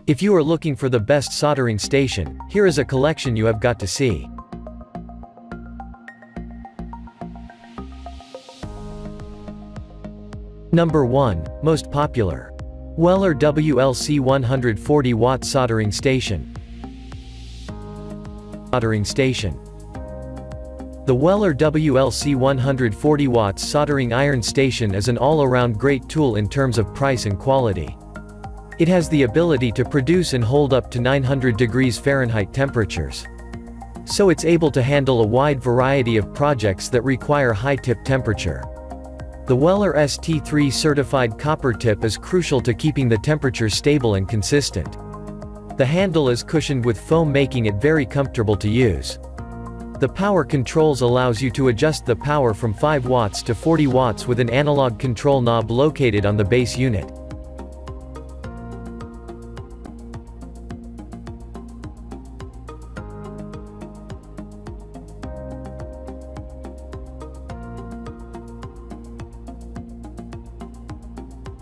If you are looking for the best soldering station, here is a collection you have got to see. Number 1, most popular. Welding WLC 140 watt soldering station. Soldering station. The Welding WLC 140 watts soldering iron station is an all-around great tool in terms of price and quality. It has the ability to produce and hold up to 900 degrees Fahrenheit temperatures. So it's able to handle a wide variety of projects that require high tip temperature. The Welding ST3 certified copper tip is crucial to keeping the temperature stable and consistent. The handle is cushioned with foam, making it very comfortable to use. The power controls allows you to adjust the power from 5 watts to 40 watts with an analog control knob located on the base unit.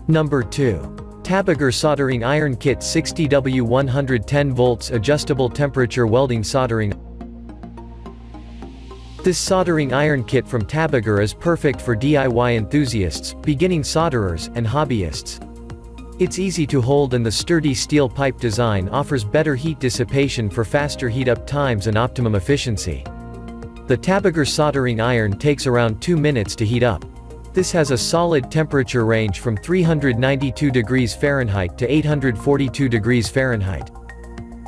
Number 2. Tabiger Soldering Iron Kit 60W 110 volts Adjustable Temperature Welding Soldering. This soldering iron kit from Tabiger is perfect for DIY enthusiasts, beginning solderers, and hobbyists. It's easy to hold and the sturdy steel pipe design offers better heat dissipation for faster heat-up times and optimum efficiency. The Tabiger soldering iron takes around 2 minutes to heat up. This has a solid temperature range from 392 degrees Fahrenheit to 842 degrees Fahrenheit.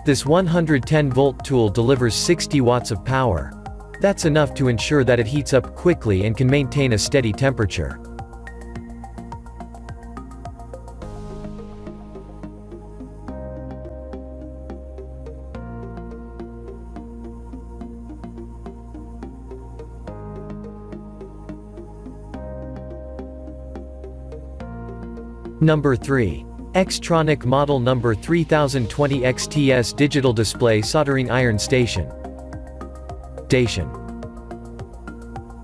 This 110-volt tool delivers 60 watts of power. That's enough to ensure that it heats up quickly and can maintain a steady temperature. Number 3. X-Tronic Model Number 3020 XTS Digital Display Soldering Iron Station.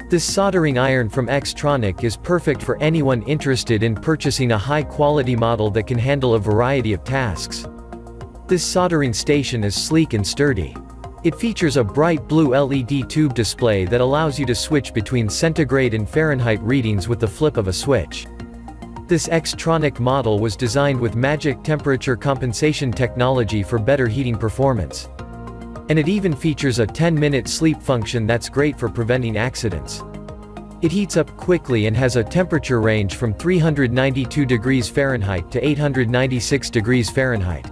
This soldering iron from X-Tronic is perfect for anyone interested in purchasing a high-quality model that can handle a variety of tasks. This soldering station is sleek and sturdy. It features a bright blue LED tube display that allows you to switch between centigrade and Fahrenheit readings with the flip of a switch. This X-Tronic model was designed with magic temperature compensation technology for better heating performance. And it even features a 10-minute sleep function that's great for preventing accidents. It heats up quickly and has a temperature range from 392 degrees Fahrenheit to 896 degrees Fahrenheit.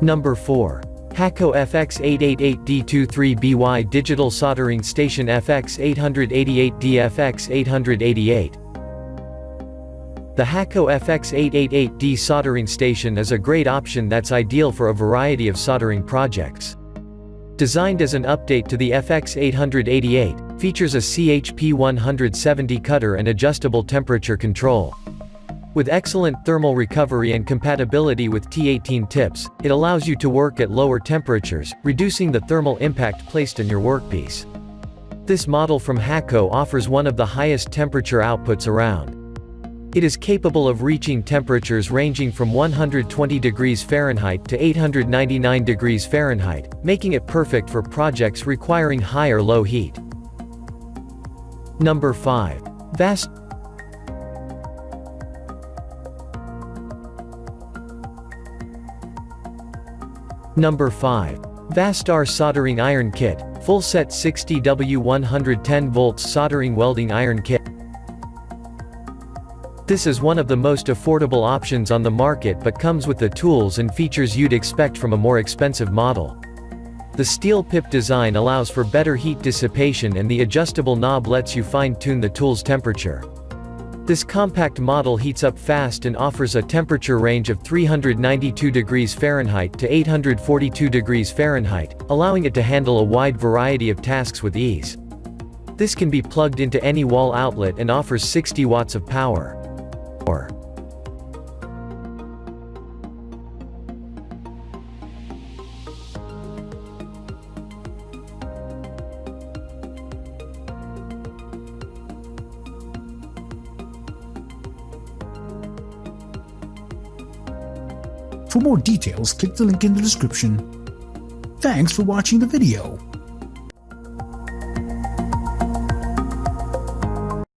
Number 4. Hakko FX888D23BY Digital Soldering Station FX888D FX888. The Hakko FX888D soldering station is a great option that's ideal for a variety of soldering projects. Designed as an update to the FX888, features a CHP 170 cutter and adjustable temperature control. With excellent thermal recovery and compatibility with T18 tips, it allows you to work at lower temperatures, reducing the thermal impact placed on your workpiece. This model from Hakko offers one of the highest temperature outputs around. It is capable of reaching temperatures ranging from 120 degrees Fahrenheit to 899 degrees Fahrenheit, making it perfect for projects requiring high or low heat. Number 5. Vastar. Number 5. Vastar Soldering Iron Kit, Full Set 60W 110 volts Soldering Welding Iron Kit. This is one of the most affordable options on the market but comes with the tools and features you'd expect from a more expensive model. The steel pip design allows for better heat dissipation and the adjustable knob lets you fine-tune the tool's temperature. This compact model heats up fast and offers a temperature range of 392 degrees Fahrenheit to 842 degrees Fahrenheit, allowing it to handle a wide variety of tasks with ease. This can be plugged into any wall outlet and offers 60 watts of power. For more details, click the link in the description. Thanks for watching the video.